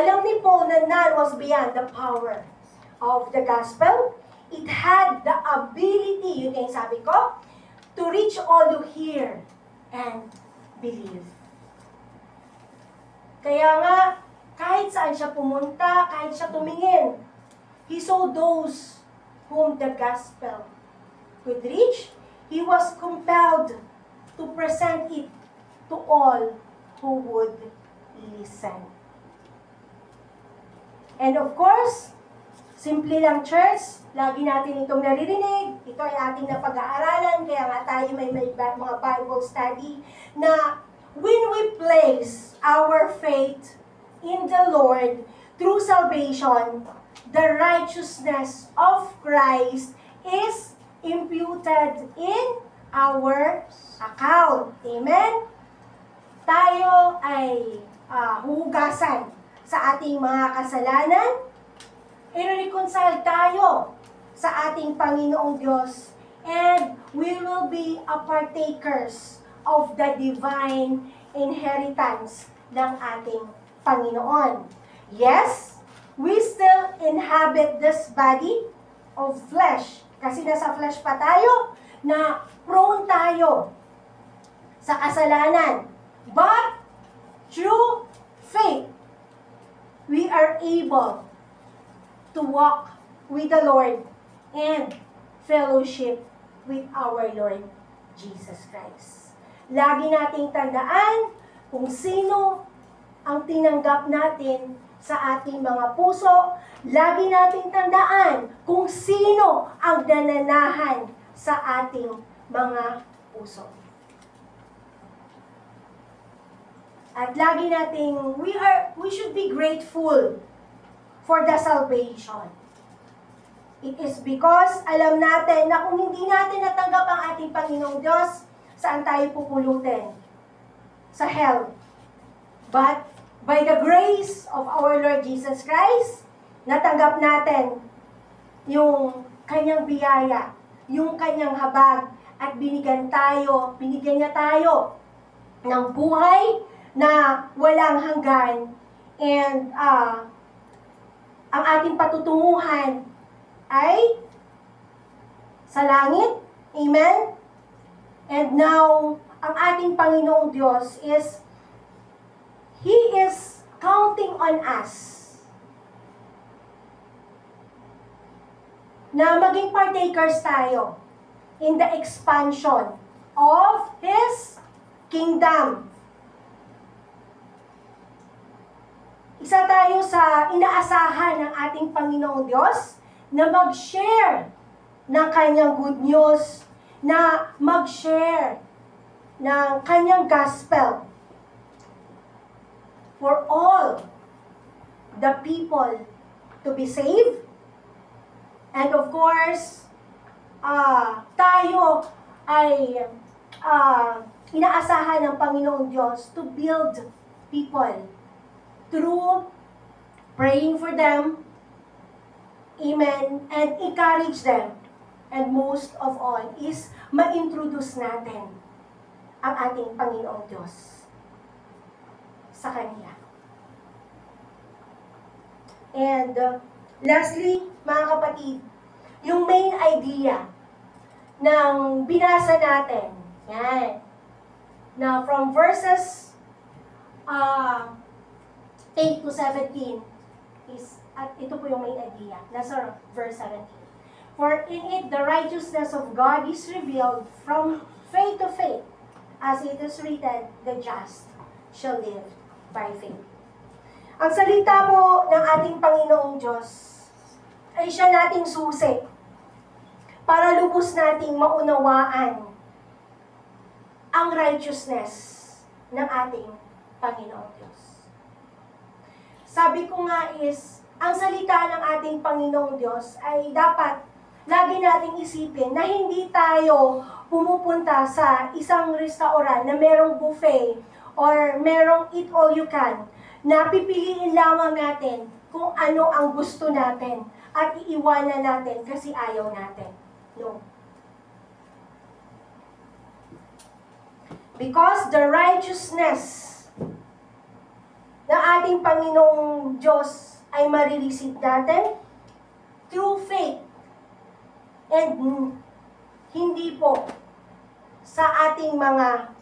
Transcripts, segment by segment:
Alam ni Paul na none was beyond the power of the gospel. It had the ability, yun yung sabi ko, to reach all who hear and believe. Kaya nga, kahit saan siya pumunta, kahit siya tumingin, he saw those whom the gospel could reach. He was compelled to present it to all who would listen. And of course, simple lang church, lagi natin itong naririnig, ito ay ating napag-aaralan, kaya nga tayo may mga Bible study, na when we place our faith in the Lord through salvation, the righteousness of Christ is imputed in our account. Amen? Tayo ay huhugasan sa ating mga kasalanan, i-reconcile tayo sa ating Panginoong Diyos, and we will be a partakers of the divine inheritance ng ating Panginoon. Yes, we still inhabit this body of flesh, kasi nasa flesh pa tayo, na prone tayo sa kasalanan. But, through faith, we are able to walk with the Lord and fellowship with our Lord Jesus Christ. Lagi nating tandaan kung sino ang tinanggap natin sa ating mga puso. Lagi nating tandaan kung sino ang nananahan sa ating mga puso. At lagi nating, we should be grateful for the salvation. It is because alam natin na kung hindi natin natanggap ang ating Panginoong Diyos, saan tayo pupulutin? Sa hell. But by the grace of our Lord Jesus Christ, natanggap natin yung kanyang biyaya, yung kanyang habag, at binigyan niya tayo ng buhay na walang hanggan, and ang ating patutunguhan ay sa langit. Amen? And now, ang ating Panginoong Diyos He is counting on us na maging partakers tayo in the expansion of His kingdom. Isa tayo sa inaasahan ng ating Panginoong Diyos na mag-share ng kanyang good news, na mag-share ng kanyang gospel for all the people to be saved. And of course, tayo ay inaasahan ng Panginoong Diyos to build people through praying for them, amen, and encourage them. And most of all is ma-introduce natin ang ating Panginoong Diyos sa Kanya. And lastly, mga kapatid, yung main idea ng binasa natin, yan, na from verses 8 to 17 is, at ito po yung main idea, nasa verse 17. For in it the righteousness of God is revealed from faith to faith, as it is written, the just shall live by faith. Ang salita po ng ating Panginoong Diyos ay siya nating susi para lubos nating maunawaan ang righteousness ng ating Panginoong Diyos. Sabi ko nga is, ang salita ng ating Panginoong Diyos ay dapat lagi nating isipin na hindi tayo pumupunta sa isang restaurant na merong buffet or merong eat all you can, na pipiliin lamang natin kung ano ang gusto natin at iiwanan natin kasi ayaw natin. No. Because the righteousness na ating Panginoong Diyos ay marireceive natin through faith and hindi po sa ating mga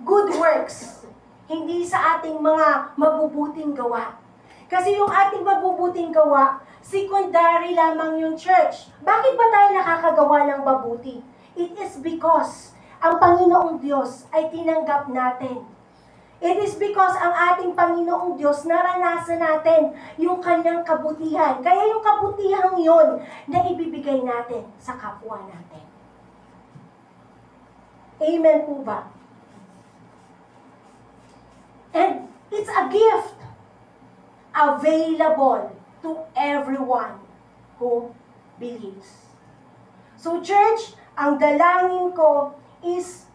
good works, hindi sa ating mga mabubuting gawa. Kasi yung ating mabubuting gawa, secondary lamang yung church. Bakit ba tayo nakakagawa ng mabuti? It is because ang Panginoong Diyos ay tinanggap natin. It is because ang ating Panginoong Diyos naranasan natin yung kanyang kabutihan. Kaya yung kabutihan yon na ibibigay natin sa kapwa natin. Amen po ba? And it's a gift available to everyone who believes. So church, ang dalangin ko is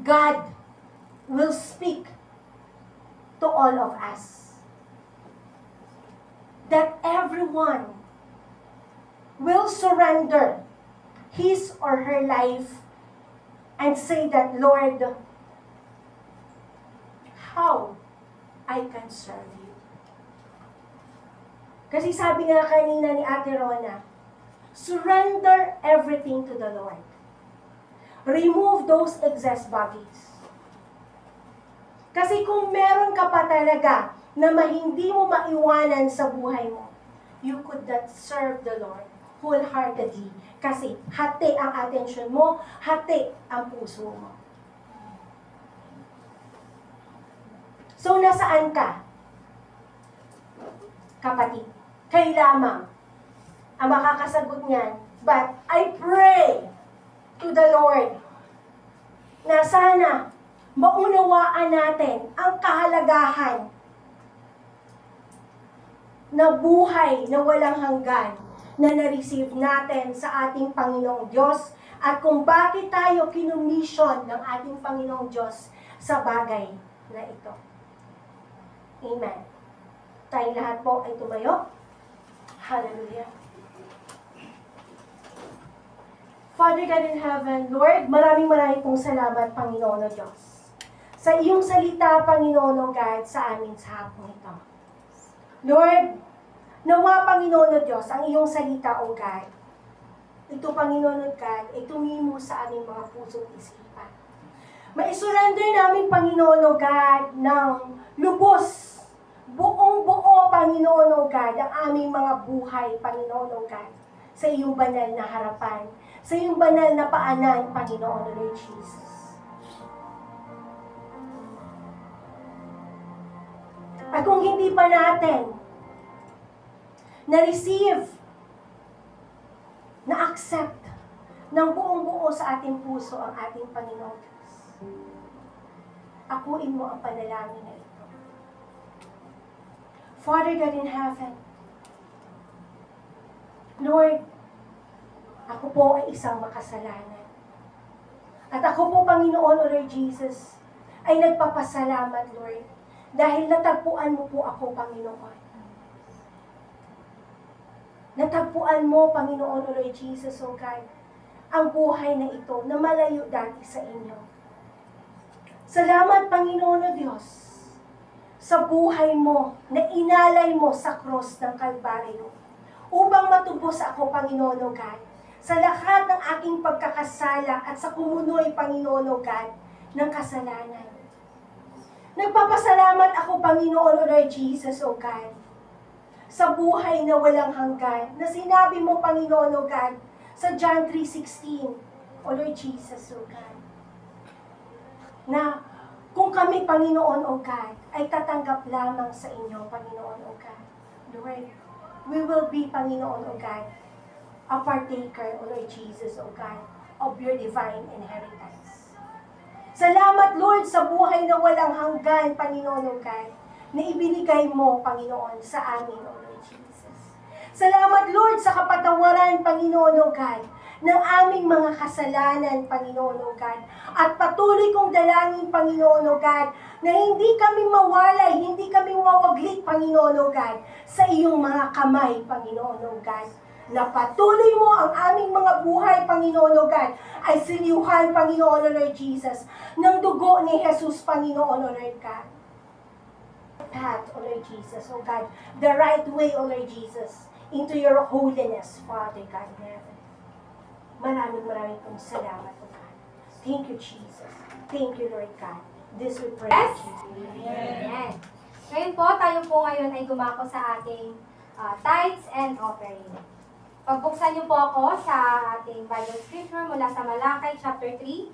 God will speak to all of us. That everyone will surrender his or her life and say that, Lord, how I can serve you. Kasi sabi nga kanina ni Ate Rona, surrender everything to the Lord. Remove those excess baggage. Kasi kung meron ka pa talaga na hindi mo maiwanan sa buhay mo, you could not serve the Lord wholeheartedly. Kasi hati ang attention mo, hati ang puso mo. So, nasaan ka? Kapatid, kayo lamang ang makakasagot niyan. But I pray to the Lord na sana maunawaan natin ang kahalagahan na buhay na walang hanggan na na-receive natin sa ating Panginoong Diyos at kung bakit tayo kinumission ng ating Panginoong Diyos sa bagay na ito. Amen. Tayong lahat po ay tumayo. Hallelujah. Father God in heaven, Lord, maraming pong salamat, Panginoon o Diyos, sa iyong salita, Panginoon o God, sa amin sa hapong ito. Lord, nawa, Panginoon o Diyos, ang iyong salita, O God, ito, Panginoon o God, ay tumimo sa aming mga puso't isipan. Maisurrender namin, Panginoon o God, ng lubos, buong-buo, Panginoon o God, ang aming mga buhay, Panginoon o God, sa iyong banal na harapan, sa iyong banal na paanan, Panginoon o Lord Jesus. At kung hindi pa natin na-receive, na-accept ng buong-buo sa ating puso ang ating Panginoon Diyos, akuin mo ang panalangin na ito. Father God in heaven, Lord, ako po ay isang makasalanan. At ako po, Panginoon o Lord Jesus, ay nagpapasalamat, Lord, dahil natagpuan mo po ako, Panginoon. Natagpuan mo, Panginoon o Lord Jesus, O God, ang buhay na ito na malayo dati sa inyo. Salamat, Panginoon o Diyos, sa buhay mo na inalay mo sa cross ng Kalbaryo upang matubos ako, Panginoon o God, sa lahat ng aking pagkakasala at sa kumunoy, Panginoon o God, ng kasalanan. Nagpapasalamat ako, Panginoon o Lord Jesus, O God, sa buhay na walang hanggan, na sinabi mo, Panginoon o God, sa John 3:16, O Lord Jesus, O God, na kung kami, Panginoon o God, ay tatanggap lamang sa inyo, Panginoon o God, Lord, we will be, Panginoon o God, a partaker, O Lord Jesus, O God, of your divine inheritance. Salamat, Lord, sa buhay na walang hanggan, Panginoon o God, na ibinigay mo, Panginoon, sa amin, O Lord Jesus. Salamat, Lord, sa kapatawaran, Panginoon o God, ng aming mga kasalanan, Panginoon o God. At patuloy kong dalangin, Panginoon o God, na hindi kami mawalay, hindi kami mawaglit, Panginoon o God, sa iyong mga kamay, Panginoon o God. Na patuloy mo ang aming mga buhay, Panginoon o God, ay siliuhan, Panginoon o Lord Jesus, ng dugo ni Jesus, Panginoon o Lord God. path, O Lord Jesus, O God, the right way, O Lord Jesus, into your holiness, Father God in heaven. Maraming pong salamat, O God. Thank you, Jesus. Thank you, Lord God. This we pray. Yes? Amen. Amen. Ngayon po, tayo po ngayon ay dumako sa ating tithes and offering. Pagbuksan niyo po ako sa ating Bible scripture mula sa Malakay chapter 3,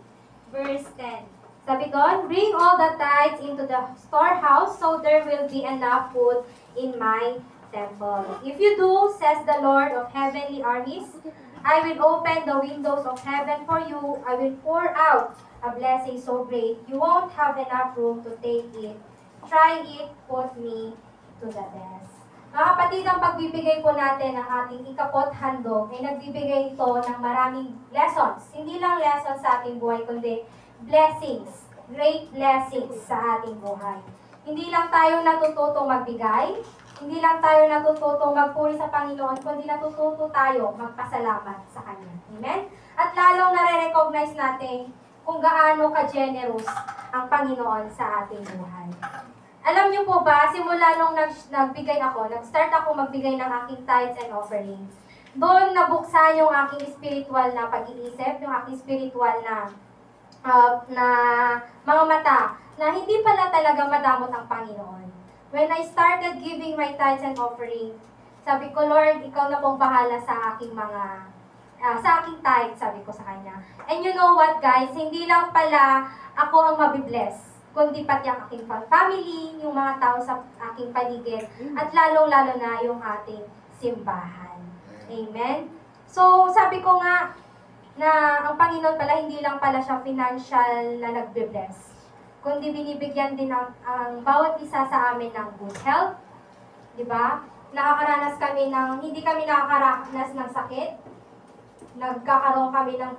verse 10. Sabi doon, bring all the tithes into the storehouse so there will be enough food in my temple. If you do, says the Lord of heavenly armies, I will open the windows of heaven for you. I will pour out a blessing so great, you won't have enough room to take it. Try it, put me to the test. Mga kapatid, ang pagbibigay po natin ng ating ikapot handog ay nagbibigay ito ng maraming lessons. Hindi lang lessons sa ating buhay, kundi blessings, great blessings sa ating buhay. Hindi lang tayo natututong magbigay, hindi lang tayo natututong magpuri sa Panginoon, kundi natututo tayo magpasalamat sa Kanya. Amen? At lalong nare-recognize natin kung gaano ka-generous ang Panginoon sa ating buhay. Alam niyo po ba, simula nung nag-start ako magbigay ng aking tithes and offering, doon nabuksan yung aking spiritual na pag-iisip, yung aking spiritual na mga mata, na hindi pala talaga madamot ang Panginoon. When I started giving my tithes and offering, sabi ko, Lord, ikaw na pong bahala sa aking sa aking tithe, sabi ko sa Kanya. And you know what, guys? Hindi lang pala ako ang mabibless, kundi pati ang aking family, yung mga tao sa aking paligid, at lalong-lalo na yung ating simbahan. Amen? So, sabi ko nga, na ang Panginoon pala, hindi lang pala siya financial na nagbe-bless, kundi binibigyan din ang bawat isa sa amin ng good health. Diba? Nakakaranas kami hindi kami nakakaranas ng sakit. Nagkakaroon kami ng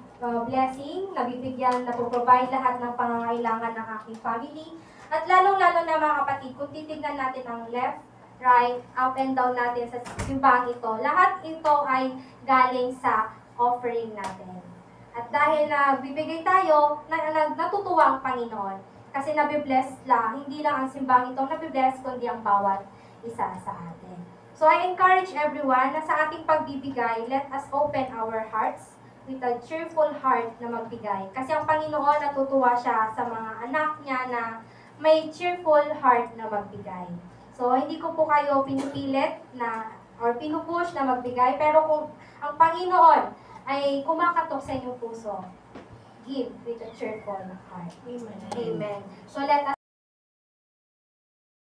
blessing, nabibigyan, napoprovide lahat ng pangangailangan ng aking family. At lalong-lalo na mga kapatid, kung titignan natin ang left, right, up and down natin sa simbang ito, lahat ito ay galing sa offering natin. At dahil nagbibigay tayo, natutuwa ang Panginoon. Kasi nabibless lang, hindi lang ang simbang ito nabibless, kundi ang bawat isa sa atin. So I encourage everyone na sa ating pagbibigay, let us open our hearts with a cheerful heart na magbigay. Kasi ang Panginoon natutuwa siya sa mga anak niya na may cheerful heart na magbigay. So hindi ko po kayo pinipilit or pinupush na magbigay, pero kung ang Panginoon ay kumakatok sa inyong puso, give with a cheerful heart. Amen. Amen. So let us